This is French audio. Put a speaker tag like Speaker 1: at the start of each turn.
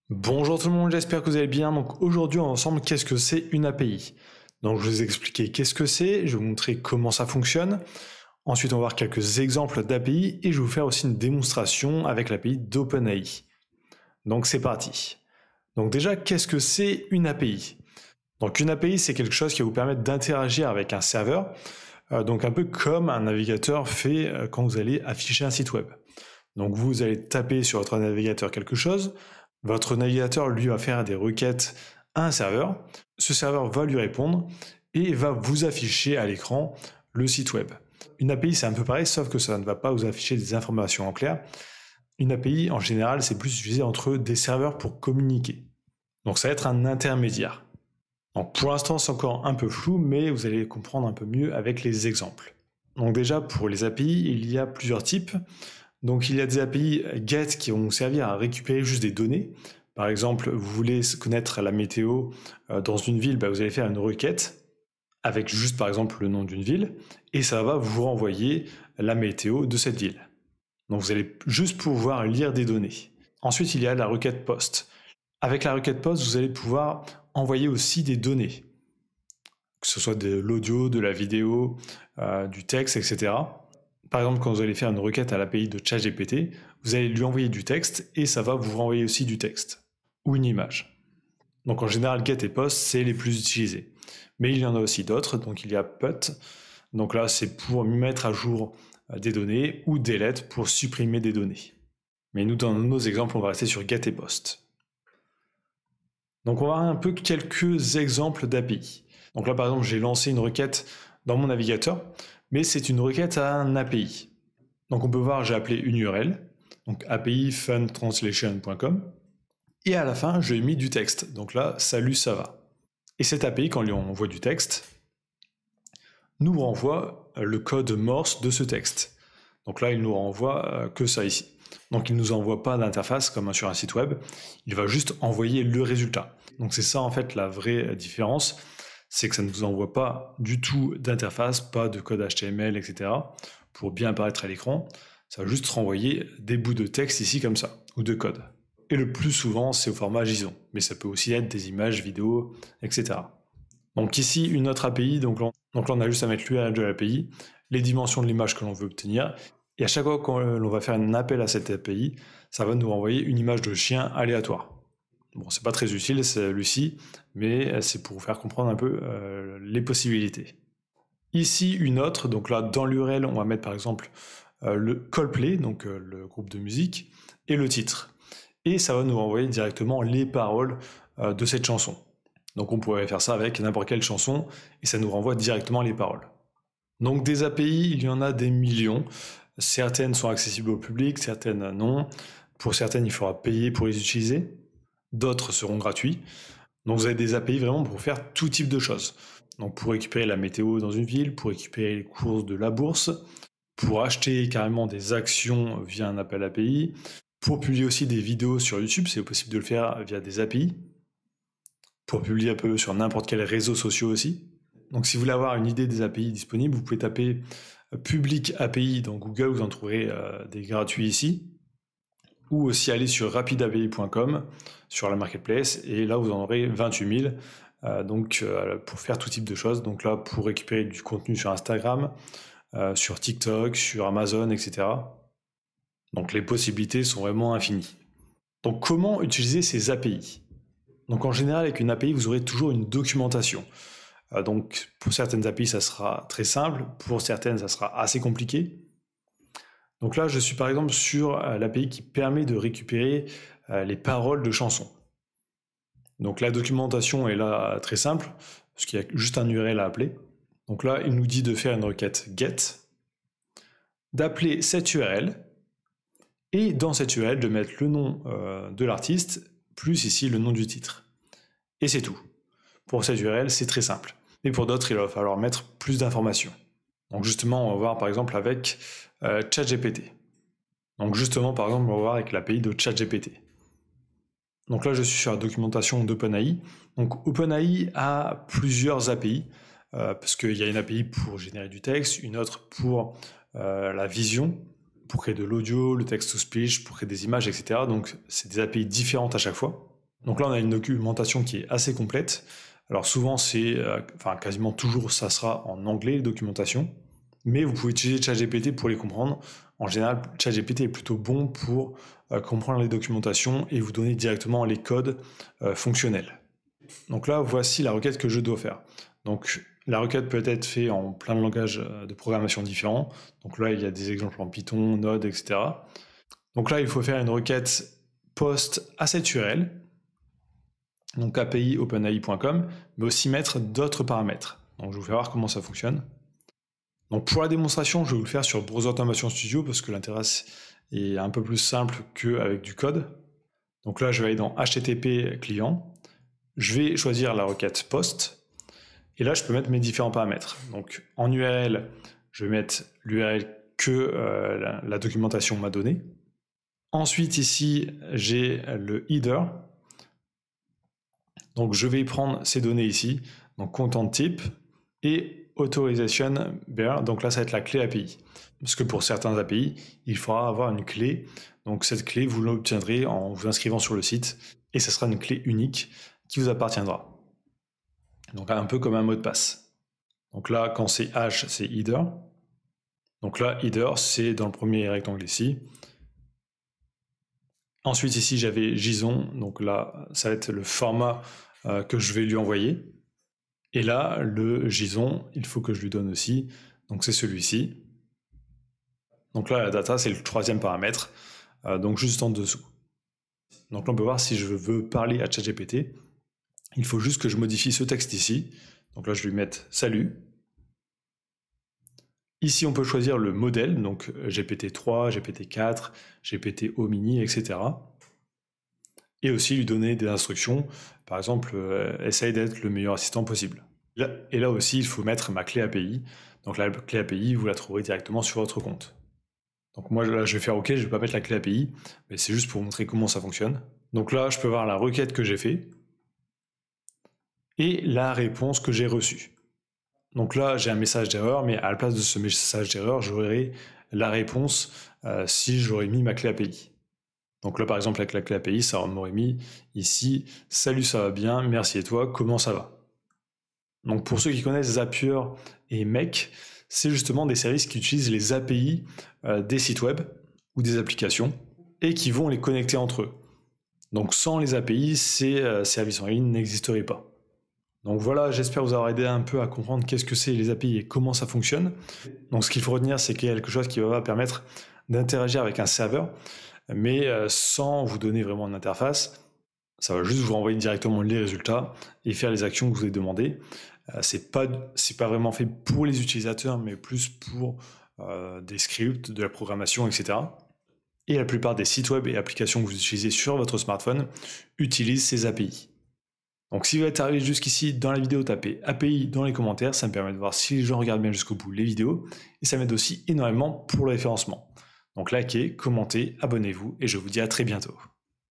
Speaker 1: Bonjour tout le monde, j'espère que vous allez bien. Donc aujourd'hui ensemble, qu'est-ce que c'est une API? Donc je vais vous expliquer qu'est-ce que c'est, je vais vous montrer comment ça fonctionne. Ensuite on va voir quelques exemples d'API et je vais vous faire aussi une démonstration avec l'API d'OpenAI. Donc c'est parti. Donc déjà, qu'est-ce que c'est une API? Donc une API, c'est quelque chose qui va vous permettre d'interagir avec un serveur, donc un peu comme un navigateur fait quand vous allez afficher un site web. Donc vous allez taper sur votre navigateur quelque chose, votre navigateur lui va faire des requêtes à un serveur, ce serveur va lui répondre et va vous afficher à l'écran le site web. Une API c'est un peu pareil sauf que ça ne va pas vous afficher des informations en clair. Une API en général c'est plus utilisé entre des serveurs pour communiquer. Donc ça va être un intermédiaire. Donc pour l'instant c'est encore un peu flou mais vous allez comprendre un peu mieux avec les exemples. Donc déjà pour les API il y a plusieurs types. Donc il y a des API GET qui vont servir à récupérer juste des données. Par exemple, vous voulez connaître la météo dans une ville, vous allez faire une requête avec juste par exemple le nom d'une ville et ça va vous renvoyer la météo de cette ville. Donc vous allez juste pouvoir lire des données. Ensuite, il y a la requête POST. Avec la requête POST, vous allez pouvoir envoyer aussi des données, que ce soit de l'audio, de la vidéo, du texte, etc. Par exemple, quand vous allez faire une requête à l'API de ChatGPT, vous allez lui envoyer du texte et ça va vous renvoyer aussi du texte ou une image. Donc en général, GET et POST, c'est les plus utilisés. Mais il y en a aussi d'autres, donc il y a PUT. Donc là, c'est pour mettre à jour des données ou DELETE pour supprimer des données. Mais nous, dans nos exemples, on va rester sur GET et POST. Donc on va voir un peu quelques exemples d'API. Donc là, par exemple, j'ai lancé une requête dans mon navigateur, mais c'est une requête à un API. Donc on peut voir, j'ai appelé une URL, donc API funtranslation.com, et à la fin, je lui ai mis du texte. Donc là, salut, ça va. Et cette API, quand on lui envoie du texte, nous renvoie le code Morse de ce texte. Donc là, il nous renvoie que ça ici. Donc il ne nous envoie pas d'interface comme sur un site web, il va juste envoyer le résultat. Donc c'est ça en fait la vraie différence, c'est que ça ne vous envoie pas du tout d'interface, pas de code HTML, etc. pour bien apparaître à l'écran. Ça va juste renvoyer des bouts de texte ici comme ça, ou de code. Et le plus souvent, c'est au format JSON, mais ça peut aussi être des images, vidéos, etc. Donc ici, une autre API, donc là on a juste à mettre l'URL de l'API, les dimensions de l'image que l'on veut obtenir, et à chaque fois qu'on va faire un appel à cette API, ça va nous renvoyer une image de chien aléatoire. Bon, c'est pas très utile celui-ci, mais c'est pour vous faire comprendre un peu les possibilités. Ici, une autre, donc là, dans l'URL, on va mettre par exemple le Coldplay, donc le groupe de musique, et le titre. Et ça va nous renvoyer directement les paroles de cette chanson. Donc on pourrait faire ça avec n'importe quelle chanson, et ça nous renvoie directement les paroles. Donc des API, il y en a des millions. Certaines sont accessibles au public, certaines non. Pour certaines, il faudra payer pour les utiliser. D'autres seront gratuits. Donc vous avez des API vraiment pour faire tout type de choses. Donc pour récupérer la météo dans une ville, pour récupérer les courses de la bourse, pour acheter carrément des actions via un appel API, pour publier aussi des vidéos sur YouTube, c'est possible de le faire via des API, pour publier un peu sur n'importe quel réseau social aussi. Donc si vous voulez avoir une idée des API disponibles, vous pouvez taper Public API dans Google, vous en trouverez des gratuits ici, ou aussi aller sur rapidapi.com sur la marketplace, et là vous en aurez 28 000, pour faire tout type de choses. Donc là, pour récupérer du contenu sur Instagram, sur TikTok, sur Amazon, etc. Donc les possibilités sont vraiment infinies. Donc comment utiliser ces API? Donc en général, avec une API, vous aurez toujours une documentation. Donc pour certaines API, ça sera très simple, pour certaines, ça sera assez compliqué. Donc là, je suis par exemple sur l'API qui permet de récupérer les paroles de chansons. Donc la documentation est là très simple, parce qu'il y a juste un URL à appeler. Donc là, il nous dit de faire une requête GET, d'appeler cette URL, et dans cette URL, de mettre le nom de l'artiste, plus ici le nom du titre. Et c'est tout. Pour cette URL, c'est très simple. Mais pour d'autres, il va falloir mettre plus d'informations. Donc justement, on va voir par exemple avec ChatGPT. Donc justement, par exemple, on va voir avec l'API de ChatGPT. Donc là, je suis sur la documentation d'OpenAI. Donc OpenAI a plusieurs API, parce qu'il y a une API pour générer du texte, une autre pour la vision, pour créer de l'audio, le text-to-speech, pour créer des images, etc. Donc c'est des API différentes à chaque fois. Donc là, on a une documentation qui est assez complète. Alors souvent, quasiment toujours, ça sera en anglais, les documentations. Mais vous pouvez utiliser ChatGPT pour les comprendre. En général, ChatGPT est plutôt bon pour comprendre les documentations et vous donner directement les codes fonctionnels. Donc là, voici la requête que je dois faire. Donc la requête peut être faite en plein de langages de programmation différents. Donc là, il y a des exemples en Python, Node, etc. Donc là, il faut faire une requête post à cette URL. Donc API openai.com, mais aussi mettre d'autres paramètres. Donc je vais vous faire voir comment ça fonctionne. Donc pour la démonstration, je vais vous le faire sur Browser Automation Studio parce que l'interface est un peu plus simple qu'avec du code. Donc là, je vais aller dans HTTP client. Je vais choisir la requête post. Et là, je peux mettre mes différents paramètres. Donc en URL, je vais mettre l'URL que la documentation m'a donné. Ensuite, ici, j'ai le header. Donc je vais prendre ces données ici, donc content type et authorization bearer, donc là ça va être la clé API. Parce que pour certains API, il faudra avoir une clé, donc cette clé vous l'obtiendrez en vous inscrivant sur le site et ce sera une clé unique qui vous appartiendra. Donc un peu comme un mot de passe. Donc là quand c'est H c'est header, donc là header c'est dans le premier rectangle ici. Ensuite ici j'avais JSON, donc là ça va être le format que je vais lui envoyer. Et là, le JSON, il faut que je lui donne aussi. Donc c'est celui-ci. Donc là, la data, c'est le troisième paramètre. Donc juste en dessous. Donc là, on peut voir si je veux parler à ChatGPT. Il faut juste que je modifie ce texte ici. Donc là, je vais lui mettre salut. Ici, on peut choisir le modèle. Donc GPT-3, GPT-4, GPT-O mini, etc. Et aussi lui donner des instructions. Par exemple, essaye d'être le meilleur assistant possible. Et là aussi, il faut mettre ma clé API. Donc la clé API, vous la trouverez directement sur votre compte. Donc moi, là, je vais faire OK, je ne vais pas mettre la clé API, mais c'est juste pour vous montrer comment ça fonctionne. Donc là, je peux voir la requête que j'ai faite et la réponse que j'ai reçue. Donc là, j'ai un message d'erreur, mais à la place de ce message d'erreur, j'aurai la réponse si j'aurais mis ma clé API. Donc là, par exemple, avec la clé API, ça m'aurait mis ici « Salut, ça va bien, merci et toi, comment ça va ?» Donc pour ceux qui connaissent Zapier et Make, c'est justement des services qui utilisent les API des sites web ou des applications et qui vont les connecter entre eux. Donc sans les API, ces services en ligne n'existeraient pas. Donc voilà, j'espère vous avoir aidé un peu à comprendre qu'est-ce que c'est les API et comment ça fonctionne. Donc ce qu'il faut retenir, c'est qu'il y a quelque chose qui va permettre d'interagir avec un serveur, mais sans vous donner vraiment une interface. Ça va juste vous renvoyer directement les résultats et faire les actions que vous avez demandées. C'est pas vraiment fait pour les utilisateurs, mais plus pour des scripts, de la programmation, etc. Et la plupart des sites web et applications que vous utilisez sur votre smartphone utilisent ces API. Donc si vous êtes arrivé jusqu'ici dans la vidéo, tapez API dans les commentaires, ça me permet de voir si les gens regardent bien jusqu'au bout les vidéos, et ça m'aide aussi énormément pour le référencement. Donc likez, commentez, abonnez-vous, et je vous dis à très bientôt.